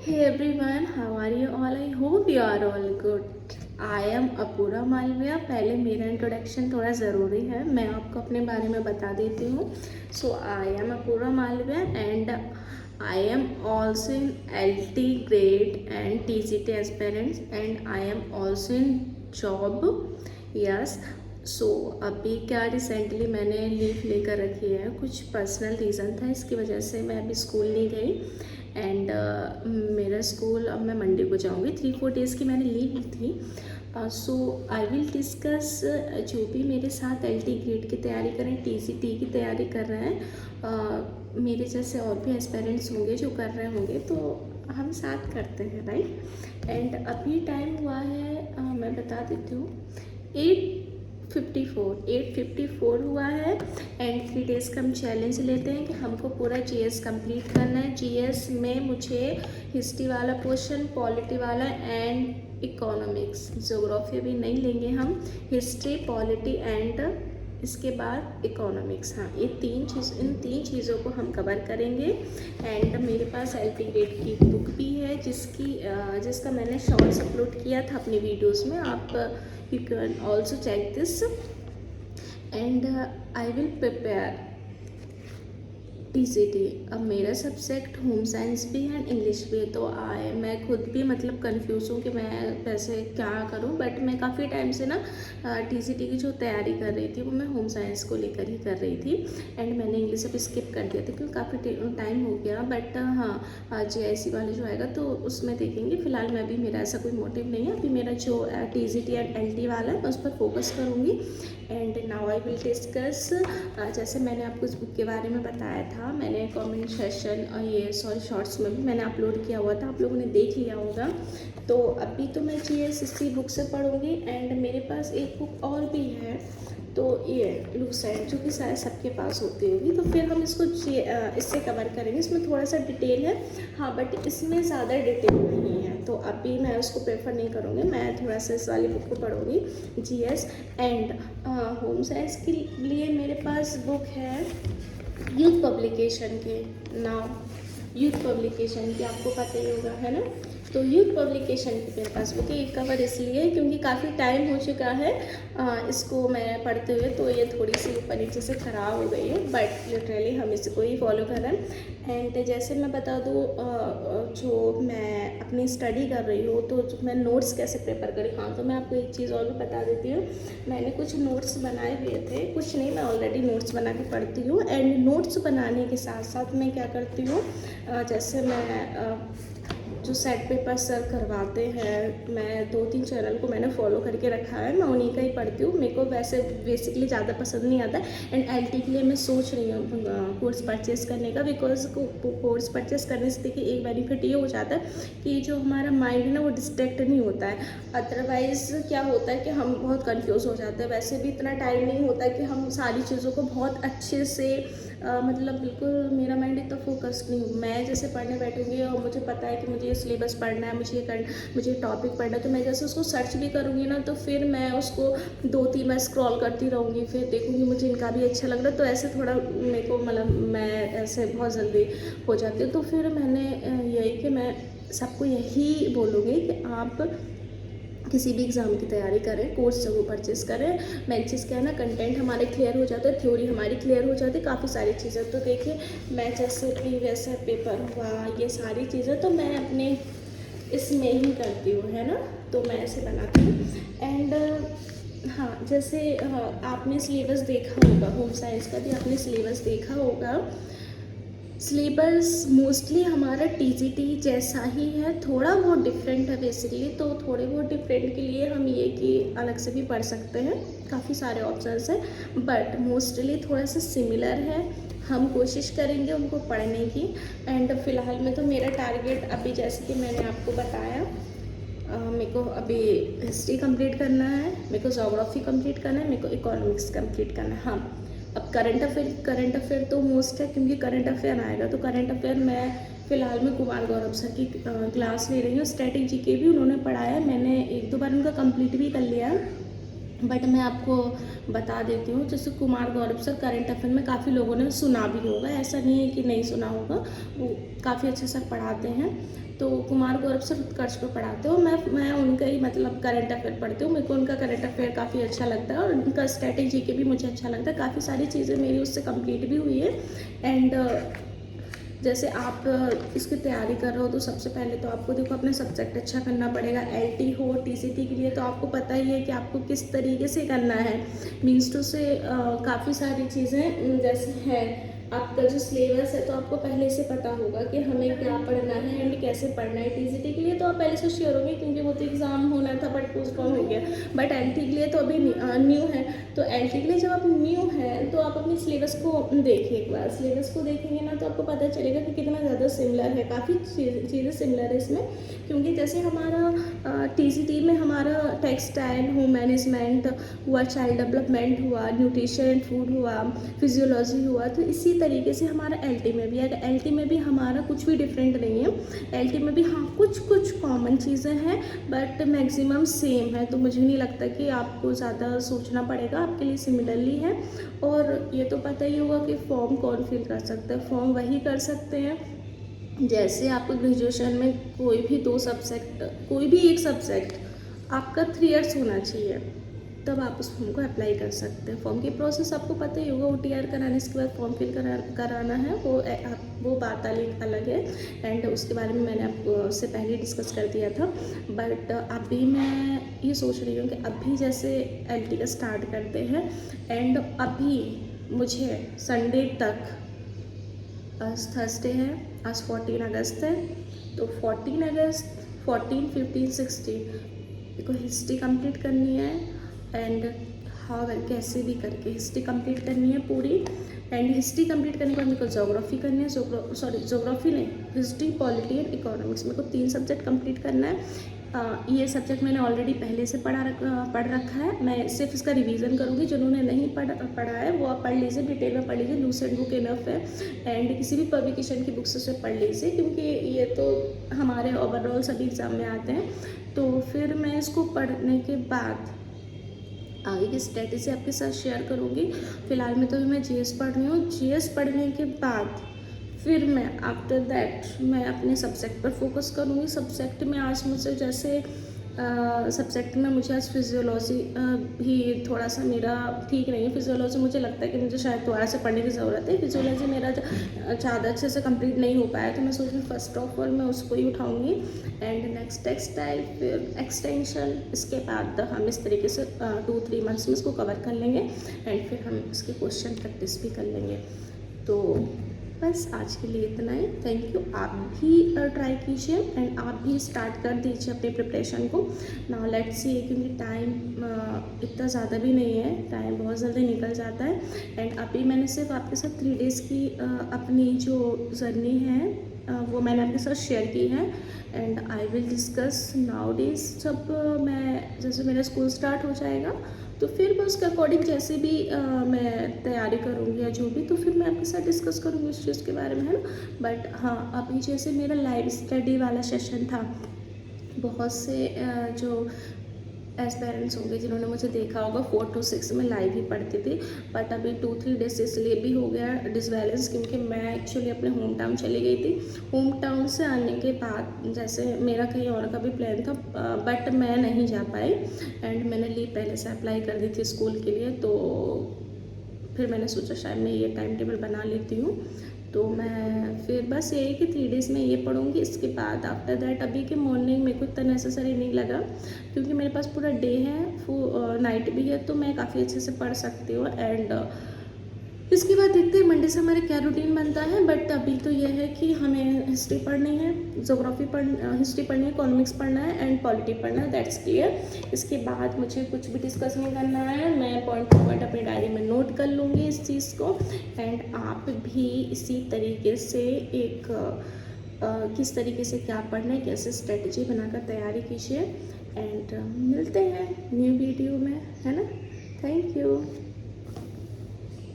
Hey everyone, how are you all? I hope you are all good. I am अपूरा Malviya. पहले मेरा introduction थोड़ा ज़रूरी है, मैं आपको अपने बारे में बता देती हूँ। So I am Apura Malviya and I am also in LT grade and TCT aspirants and I am also in job. Yes. So अभी क्या रिसेंटली मैंने लीव लेकर रखी है, कुछ पर्सनल रीज़न था, इसकी वजह से मैं अभी स्कूल नहीं गई। एंड मेरा स्कूल अब मैं मंडे को जाऊंगी। 3-4 डेज़ की मैंने लीव ली थी। सो आई विल डिस्कस जो भी मेरे साथ LT ग्रेड की तैयारी कर रहे हैं, TCT की तैयारी कर रहे हैं, मेरे जैसे और भी एस्पिरेंट्स होंगे जो कर रहे होंगे, तो हम साथ करते हैं, राइट। एंड अभी टाइम हुआ है, मैं बता देती हूँ, 8:54 हुआ है। एंड 3 डेज़ का हम चैलेंज लेते हैं कि हमको पूरा GS कंप्लीट करना है। GS में मुझे हिस्ट्री वाला पोर्शन, पॉलिटी वाला एंड इकोनॉमिक्स, ज्योग्राफी अभी नहीं लेंगे हम, हिस्ट्री, पॉलिटी एंड इसके बाद इकोनॉमिक्स। हाँ, इन तीन चीज़ों को हम कवर करेंगे। एंड मेरे पास LT ग्रेड की बुक भी है जिसका मैंने शॉर्ट्स अपलोड किया था अपनी वीडियोस में। आप you can also check this and I will prepare TCT। अब मेरा सब्जेक्ट होम साइंस भी है, इंग्लिश भी है, तो मैं खुद भी मतलब कंफ्यूज हूँ कि मैं वैसे क्या करूँ। बट मैं काफ़ी टाइम से ना TCT की जो तैयारी कर रही थी वो मैं होम साइंस को लेकर ही कर रही थी। एंड मैंने इंग्लिश अब स्किप कर दिया था क्योंकि काफ़ी टाइम हो गया। बट हाँ, GIC वाले जो आएगा तो उसमें देखेंगे। फिलहाल मैं भी, मेरा ऐसा कोई मोटिव नहीं है, अभी मेरा जो TCT एंड LT वाला है मैं उस पर फोकस करूँगी। And now I will discuss, जैसे मैंने आपको इस बुक के बारे में बताया था, मैंने कमेंट सेशन और शॉर्ट्स में भी मैंने अपलोड किया हुआ था, आप लोगों ने देख लिया होगा। तो अभी तो मैं GS इसी बुक से पढ़ूँगी। एंड मेरे पास एक बुक और भी है, तो ये लूसेंट, जो कि शायद सबके पास होती होगी, तो फिर हम इसको इससे कवर करेंगे। इसमें थोड़ा सा डिटेल है, हाँ, बट इसमें ज़्यादा डिटेल नहीं है, तो अभी मैं उसको प्रेफर नहीं करूँगी। मैं थोड़ा सा इस वाली बुक को पढ़ूँगी, GS। एंड होम साइंस के लिए मेरे पास बुक है यूथ पब्लिकेशन के, नाउ यूथ पब्लिकेशन की आपको पता ही होगा, है ना। तो यूथ पब्लिकेशन की मेरे पास बुक है। ये कवर इसलिए क्योंकि काफ़ी टाइम हो चुका है इसको मैं पढ़ते हुए, तो ये थोड़ी सी ऊपर नीचे से ख़राब हो गई है, बट लिटरली हम इसको ही फॉलो कर रहे हैं। एंड जैसे मैं बता दूँ, जो मैं अपनी स्टडी कर रही हूँ, तो मैं नोट्स कैसे प्रिपेयर करी, हाँ, तो मैं आपको एक चीज़ और भी बता देती हूँ। मैंने कुछ नोट्स बनाए हुए थे, कुछ नहीं, मैं ऑलरेडी नोट्स बना के पढ़ती हूँ। एंड नोट्स बनाने के साथ साथ मैं क्या करती हूँ, जैसे मैं जो सेट पेपर सर करवाते हैं, मैं 2-3 चैनल को मैंने फॉलो करके रखा है, मैं उन्हीं का ही पढ़ती हूँ। मेरे को वैसे बेसिकली ज़्यादा पसंद नहीं आता। एंड LT के लिए मैं सोच रही हूँ कोर्स परचेज़ करने का, बिकॉज कोर्स परचेज़ करने से देखिए एक बेनिफिट ये हो जाता है कि जो हमारा माइंड है ना वो डिस्ट्रैक्ट नहीं होता है। अदरवाइज़ क्या होता है कि हम बहुत कन्फ्यूज़ हो जाते हैं। वैसे भी इतना टाइम नहीं होता कि हम सारी चीज़ों को बहुत अच्छे से मतलब बिल्कुल मेरा माइंड इतना फोकस्ड नहीं हो। मैं जैसे पढ़ने बैठूँगी और मुझे पता है कि मुझे ये सिलेबस पढ़ना है, मुझे टॉपिक पढ़ना है, तो मैं जैसे उसको सर्च भी करूँगी ना, तो फिर मैं उसको 2-3 बार स्क्रॉल करती रहूँगी, फिर देखूँगी मुझे इनका भी अच्छा लग रहा है, तो ऐसे थोड़ा मेरे को मतलब मैं ऐसे बहुत जल्दी हो जाती हूँ। तो फिर मैंने यही कि मैं सबको यही बोलूँगी कि आप किसी भी एग्ज़ाम की तैयारी करें, कोर्स जरूर परचेज़ करें। मेन चीज़ क्या है ना, कंटेंट हमारे क्लियर हो जाता है, थ्योरी हमारी क्लियर हो जाती है, काफ़ी सारी चीज़ें। तो देखिए, मैं जैसे प्रीवियस पेपर हुआ, ये सारी चीज़ें तो मैं अपने इसमें ही करती हूँ, है ना, तो मैं ऐसे बनाती हूँ। एंड हाँ, जैसे आपने सिलेबस देखा होगा, होम साइंस का भी आपने सिलेबस देखा होगा। सिलेबस मोस्टली हमारा TCT जैसा ही है, थोड़ा बहुत डिफरेंट है बेसिकली। तो थोड़े बहुत डिफरेंट के लिए हम ये कि अलग से भी पढ़ सकते हैं, काफ़ी सारे ऑप्शंस हैं, बट मोस्टली थोड़ा सा सिमिलर है। हम कोशिश करेंगे उनको पढ़ने की। एंड फिलहाल में तो मेरा टारगेट अभी, जैसे कि मैंने आपको बताया, मेरे को अभी हिस्ट्री कंप्लीट करना है, मेरे को जोग्राफी कंप्लीट करना है, मेरे को इकोनॉमिक्स कंप्लीट करना है। हाँ, अब करंट अफेयर तो मोस्ट है, क्योंकि करंट अफेयर आएगा, तो करंट अफेयर मैं फ़िलहाल में कुमार गौरव सर की क्लास ले रही हूँ। स्टैटिक GK भी उन्होंने पढ़ाया है, मैंने 1-2 बार उनका कंप्लीट भी कर लिया है। बट मैं आपको बता देती हूँ, जैसे Kumar Gaurav sir current affair में काफ़ी लोगों ने सुना भी होगा, ऐसा नहीं है कि नहीं सुना होगा, वो काफ़ी अच्छे सर पढ़ाते हैं। तो कुमार गौरव सर उत्कर्ष पे पढ़ाते हो, मैं उनका ही मतलब करंट अफेयर पढ़ती हूँ। मेरे को उनका करंट अफेयर काफ़ी अच्छा लगता है और उनका स्ट्रेटेजी के भी मुझे अच्छा लगता है। काफ़ी सारी चीज़ें मेरी उससे कंप्लीट भी हुई है। एंड जैसे आप इसकी तैयारी कर रहे हो तो सबसे पहले तो आपको देखो अपना सब्जेक्ट अच्छा करना पड़ेगा। एलटी हो टीसीटी के लिए तो आपको पता ही है कि आपको किस तरीके से करना है। मीन्स टू से काफ़ी सारी चीज़ें जैसे हैं, आपका जो सिलेबस है तो आपको पहले से पता होगा कि हमें क्या पढ़ना है एंड कैसे पढ़ना है। टीसीटी के लिए तो आप पहले से श्योर होंगे क्योंकि वो तो एग्ज़ाम होना था बट पोस्टपोन हो गया। बट एलटी के लिए तो अभी न्यू है, तो एलटी के लिए जब आप न्यू हैं तो आप अपने सिलेबस को देखिए। एक बार सिलेबस को देखेंगे ना तो आपको पता चलेगा कि कितना ज़्यादा सिमिलर है। काफ़ी चीज़ें सिमिलर है इसमें, क्योंकि जैसे हमारा टीसीटी में हमारा टेक्सटाइल, होम मैनेजमेंट हुआ, चाइल्ड डेवलपमेंट हुआ, न्यूट्रिशन एंड फूड हुआ, फिजियोलॉजी हुआ, तो इसी तरीके से हमारा एलटी में भी है। एलटी में भी हमारा कुछ भी डिफरेंट नहीं है। एलटी में भी हाँ कुछ कॉमन चीज़ें हैं बट मैक्सिमम सेम है। तो मुझे नहीं लगता कि आपको ज़्यादा सोचना पड़ेगा, आपके लिए सिमिलरली है। और ये तो पता ही होगा कि फॉर्म कौन फिल कर सकता है। फॉर्म वही कर सकते हैं जैसे आपको ग्रेजुएशन में कोई भी दो सब्जेक्ट, कोई भी एक सब्जेक्ट आपका 3 इयर्स होना चाहिए, तब आप उस फॉर्म को अप्लाई कर सकते हैं। फॉर्म की प्रोसेस आपको पता ही होगा। OTR कराने इसके बाद फॉर्म फिल कराना है, वो बात अलग है। एंड उसके बारे में मैंने आपको उससे पहले डिस्कस कर दिया था। बट अभी मैं ये सोच रही हूँ कि अभी जैसे LT का स्टार्ट करते हैं एंड अभी मुझे संडे तक, आज थर्सडे है, आज 14 अगस्त है, तो 14 अगस्त 14, 15, 16 मेरे को हिस्ट्री कंप्लीट करनी है। एंड हाँ कैसे भी करके हिस्ट्री कंप्लीट करनी है पूरी। एंड हिस्ट्री कंप्लीट करने के बाद मेरे को जोग्राफी करनी है। जोग्राफी नहीं, हिस्ट्री, पॉलिटी एंड इकोनॉमिक्स, मेरे को 3 सब्जेक्ट कंप्लीट करना है। ये सब्जेक्ट मैंने ऑलरेडी पहले से पढ़ रखा है। मैं सिर्फ इसका रिवीजन करूँगी। जिन्होंने नहीं पढ़ा है वो आप पढ़ लीजिए, डिटेल में पढ़ लीजिए। लूसेंट बुक इनफ है एंड किसी भी पब्लिकेशन की बुक से पढ़ लीजिए, क्योंकि ये तो हमारे ओवरऑल सभी एग्ज़ाम में आते हैं। तो फिर मैं इसको पढ़ने के बाद आगे की स्ट्रेटेजी आपके साथ शेयर करूँगी। फिलहाल में तो अभी मैं GS पढ़ रही हूँ। GS पढ़ने के बाद फिर मैं आफ्टर दैट मैं अपने सब्जेक्ट पर फोकस करूँगी। सब्जेक्ट में आज मुझे जैसे सब्जेक्ट में मुझे आज फिजियोलॉजी भी थोड़ा सा मेरा ठीक नहीं है। फिजियोलॉजी मुझे लगता है कि मुझे शायद दोबारा से पढ़ने की ज़रूरत है। फिजियोलॉजी मेरा ज़्यादा अच्छे से कंप्लीट नहीं हो पाया, तो मैं सोच रही हूँ फर्स्ट ऑफ ऑल मैं उसको ही उठाऊँगी। एंड नेक्स्ट टेक्सटाइल, फिर एक्सटेंशन, इसके बाद हम इस तरीके से 2-3 मंथ्स में इसको कवर कर लेंगे एंड फिर हम इसके क्वेश्चन प्रैक्टिस भी कर लेंगे। तो बस आज के लिए इतना ही। Thank you. आप भी ट्राई कीजिए एंड आप भी स्टार्ट कर दीजिए अपने प्रिपरेशन को। नाउ लेट्स सी, क्योंकि टाइम इतना ज़्यादा भी नहीं है, टाइम बहुत जल्दी निकल जाता है। एंड अभी मैंने सिर्फ आपके साथ 3 डेज़ की अपनी जो जर्नी है वो मैंने आपके साथ शेयर की है। And I will discuss now days, जब जैसे मेरा स्कूल स्टार्ट हो जाएगा तो फिर मैं उसके अकॉर्डिंग जैसे भी मैं तैयारी करूँगी या जो भी, तो फिर मैं आपके साथ डिस्कस करूँगी उस चीज़ के बारे में, है ना। बट हाँ, अभी जैसे मेरा लाइव स्टडी वाला सेशन था, बहुत से जो एस्पायरेंट्स होंगे जिन्होंने मुझे देखा होगा 4 to 6 में लाइव ही पढ़ती थी। बट अभी 2-3 डेज इसलिए भी हो गया डिसबैलेंस, क्योंकि मैं एक्चुअली अपने होम टाउन चली गई थी। होम टाउन से आने के बाद जैसे मेरा कहीं और का भी प्लान था बट मैं नहीं जा पाई। एंड मैंने लीव पहले से अप्लाई कर दी थी स्कूल के लिए, तो फिर मैंने सोचा शायद मैं ये टाइम टेबल बना लेती हूँ। तो मैं फिर बस यही कि 3 डेज़ में ये पढ़ूँगी। इसके बाद आफ्टर दैट अभी के मॉर्निंग मेरे को इतना नेसेसरी नहीं लगा, क्योंकि मेरे पास पूरा डे है, नाइट भी है, तो मैं काफ़ी अच्छे से पढ़ सकती हूँ। एंड इसके बाद देखते हैं मंडे से हमारे क्या रूटीन बनता है। बट अभी तो यह है कि हमें हिस्ट्री पढ़नी है, हिस्ट्री पढ़नी है, इकोनॉमिक्स पढ़ना है एंड पॉलिटी पढ़ना है, दैट्स क्लियर। इसके बाद मुझे कुछ भी डिस्कस नहीं करना है। मैं पॉइंट टू पॉइंट अपनी डायरी में नोट कर लूँगी इस चीज़ को। एंड आप भी इसी तरीके से किस तरीके से क्या पढ़ना है, कैसे स्ट्रेटजी बनाकर तैयारी कीजिए। एंड मिलते हैं न्यू वीडियो में, है ना। Thank you.